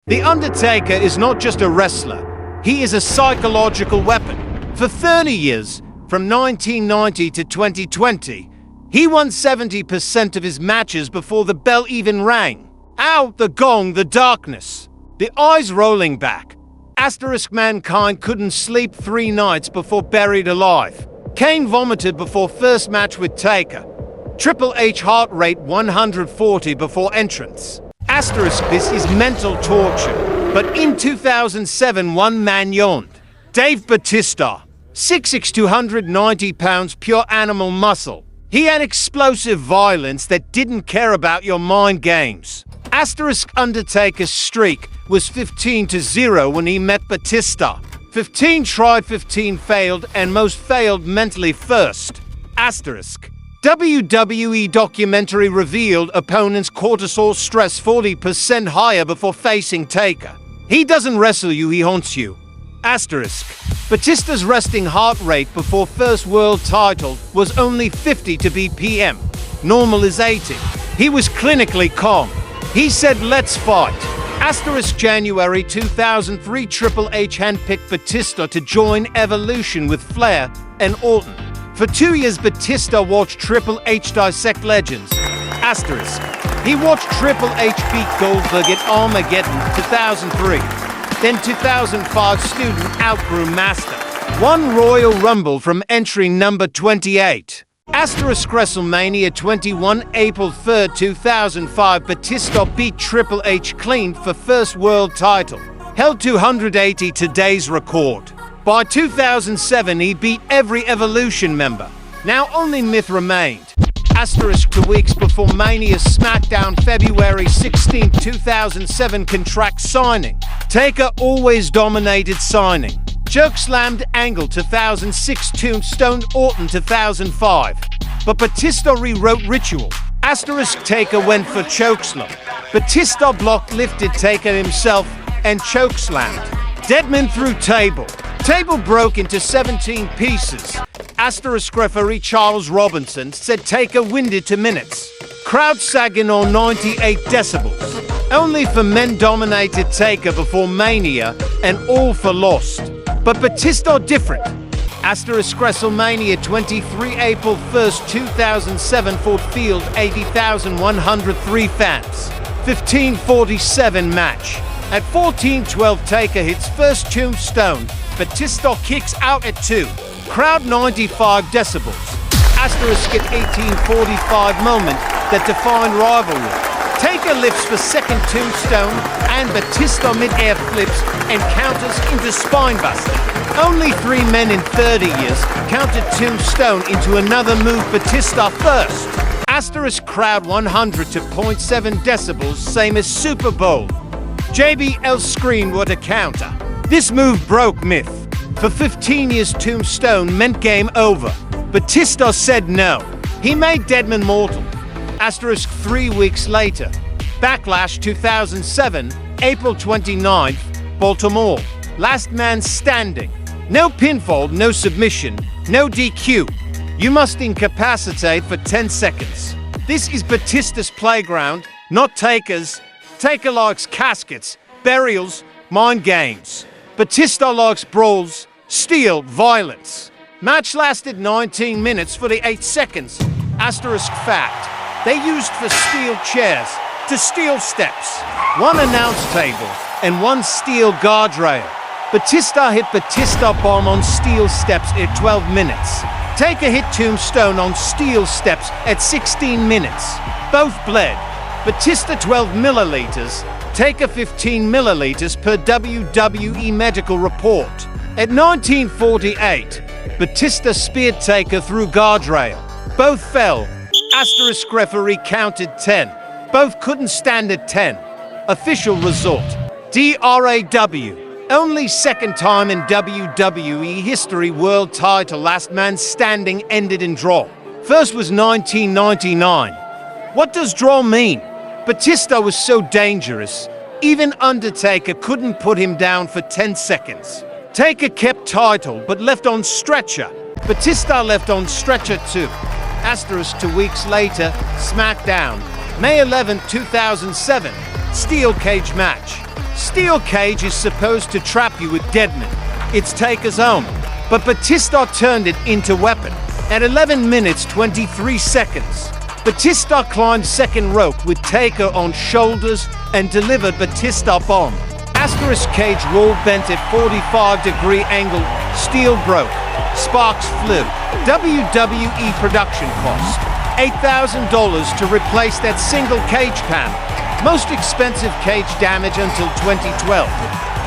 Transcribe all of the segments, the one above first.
The Undertaker is not just a wrestler, he is a psychological weapon. For 30 years, from 1990 to 2020, he won 70% of his matches before the bell even rang. Ow, the gong, the darkness. The eyes rolling back. Asterisk mankind couldn't sleep 3 nights before Buried Alive. Kane vomited before first match with Taker. Triple H heart rate 140 before entrance. Asterisk, this is mental torture. But in 2007, one man yawned. Dave Bautista. 6'6", 290 pounds, pure animal muscle. He had explosive violence that didn't care about your mind games. Asterisk Undertaker's streak was 15-0 when he met Batista. 15 tried, 15 failed, and most failed mentally first. Asterisk. WWE documentary revealed opponent's cortisol stress 40% higher before facing Taker. He doesn't wrestle you, he haunts you. Asterisk. Batista's resting heart rate before first world title was only 50 to BPM. Normal is 80. He was clinically calm. He said, let's fight. Asterisk January 2003, Triple H handpicked Batista to join Evolution with Flair and Orton. For 2 years, Batista watched Triple H dissect legends. Asterisk. He watched Triple H beat Goldberg at Armageddon 2003. Then 2005, student outgrew master. Won Royal Rumble from entry number 28. Asterisk WrestleMania 21, April 3rd, 2005, Batista beat Triple H clean for first world title. Held 280 today's record. By 2007, he beat every Evolution member. Now only Myth remained. Asterisk 2 weeks before Mania's SmackDown, February 16, 2007 contract signing. Taker always dominated signing. Chokeslammed Angle 2006, Tombstone Orton 2005. But Batista rewrote Ritual. Asterisk Taker went for chokeslam. Batista blocked, lifted Taker himself and chokeslammed. Deadman through table. Table broke into 17 pieces. Asterisk referee Charles Robinson said Taker winded to minutes. Crowd sagging on 98 decibels. Only for men dominated Taker before Mania and all for Lost. But Batista different. Asterisk WrestleMania 23, April 1st, 2007, Ford Field, 80,103 fans. 15:47 match. At 14:12, Taker hits first tombstone. Batista kicks out at 2. Crowd 95 decibels. Asterisk at 18:45 moment that defined rivalry. Taker lifts for second tombstone and Batista mid-air flips and counters into spinebuster. Only 3 men in 30 years counted tombstone into another move, Batista first. Asterisk crowd 100 to 0.7 decibels, same as Super Bowl. JBL screamed what a counter. This move broke Myth. For 15 years, tombstone meant game over. Batista said no. He made Deadman mortal. Asterisk 3 weeks later. Backlash 2007, April 29th, Baltimore. Last man standing. No pinfall, no submission, no DQ. You must incapacitate for 10 seconds. This is Batista's playground, not Taker's. Taker likes caskets, burials, mind games. Batista likes brawls, steel, violence. Match lasted 19 minutes, 48 seconds. Asterisk fact. They used for steel chairs to steel steps. 1 announce table and 1 steel guardrail. Batista hit Batista bomb on steel steps at 12 minutes. Taker hit tombstone on steel steps at 16 minutes. Both bled. Batista 12 milliliters, Taker 15 milliliters per WWE medical report. At 1948, Batista speared Taker through guardrail. Both fell. Asterisk referee counted 10. Both couldn't stand at 10. Official result. DRAW. Only second time in WWE history world title last man standing ended in draw. First was 1999. What does draw mean? Batista was so dangerous, even Undertaker couldn't put him down for 10 seconds. Taker kept title but left on stretcher. Batista left on stretcher too. Asterisk 2 weeks later, SmackDown. May 11, 2007, steel cage match. Steel cage is supposed to trap you with Deadman. It's Taker's own. But Batista turned it into weapon. At 11 minutes 23 seconds, Batista climbed second rope with Taker on shoulders and delivered Batista bomb. Asterisk cage wall bent at 45-degree angle. Steel broke. Sparks flew. WWE production cost $8,000 to replace that single cage panel. Most expensive cage damage until 2012.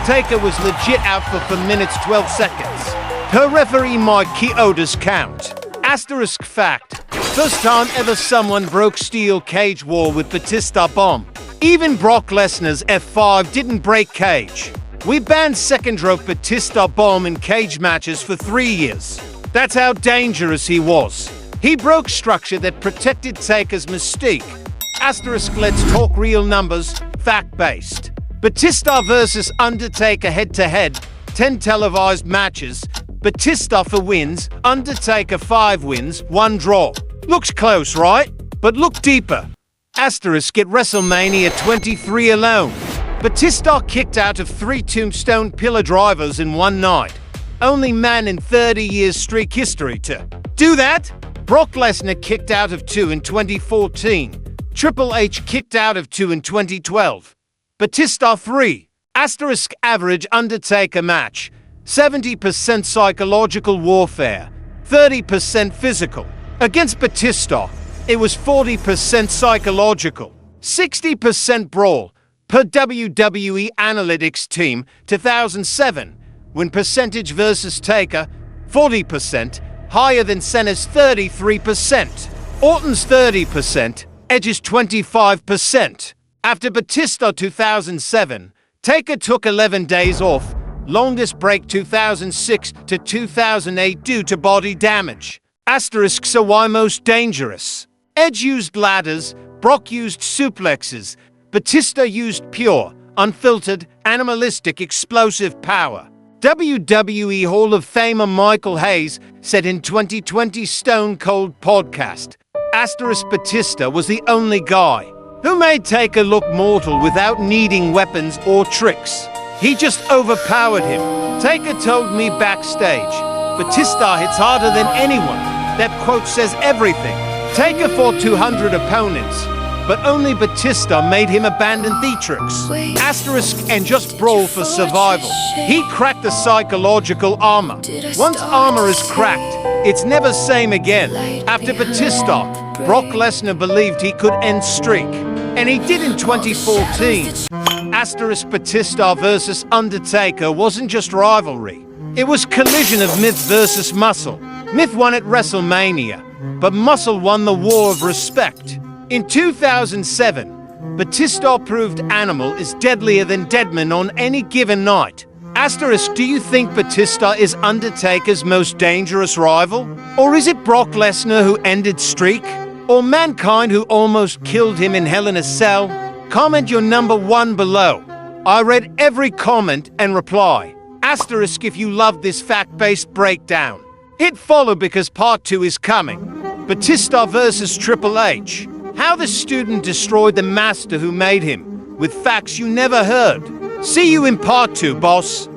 Taker was legit out for minutes 12 seconds. Per referee Mike Chioda's count. Asterisk fact. First time ever someone broke steel cage wall with Batista bomb. Even Brock Lesnar's F5 didn't break cage. We banned second rope Batista bomb in cage matches for 3 years. That's how dangerous he was. He broke structure that protected Taker's mystique. Asterisk, let's talk real numbers, fact-based. Batista versus Undertaker head-to-head, 10 televised matches. Batista for wins, Undertaker 5 wins, 1 draw. Looks close, right? But look deeper. Asterisk at WrestleMania 23 alone. Batista kicked out of 3 tombstone pillar drivers in one night. Only man in 30 years streak history to do that. Brock Lesnar kicked out of 2 in 2014. Triple H kicked out of 2 in 2012. Batista 3. Asterisk average Undertaker match. 70% psychological warfare. 30% physical. Against Batista, it was 40% psychological. 60% brawl. Per WWE Analytics team, 2007. Win percentage versus Taker, 40%. Higher than Cena's 33%. Orton's 30%. Edge's 25%. After Batista 2007, Taker took 11 days off, longest break 2006 to 2008 due to body damage. Asterisk, so why most dangerous? Edge used ladders, Brock used suplexes, Batista used pure, unfiltered, animalistic, explosive power. WWE Hall of Famer Michael Hayes said in 2020 Stone Cold podcast, Asterisk Batista was the only guy who made Taker look mortal without needing weapons or tricks. He just overpowered him. Taker told me backstage, Batista hits harder than anyone. That quote says everything. Taker fought 200 opponents, but only Batista made him abandon the tricks. Asterisk and just brawl for survival. He cracked the psychological armor. Once armor is cracked, it's never same again. After Batista, Brock Lesnar believed he could end streak, and he did in 2014. Asterisk Batista versus Undertaker wasn't just rivalry. It was collision of myth versus muscle. Myth won at WrestleMania, but muscle won the war of respect. In 2007, Batista proved Animal is deadlier than Deadman on any given night. Asterisk, do you think Batista is Undertaker's most dangerous rival? Or is it Brock Lesnar who ended streak? Or Mankind who almost killed him in Hell in a Cell? Comment your number 1 below. I read every comment and reply. Asterisk if you love this fact-based breakdown. Hit follow because part 2 is coming. Batista versus Triple H. How the student destroyed the master who made him, with facts you never heard. See you in part 2, boss.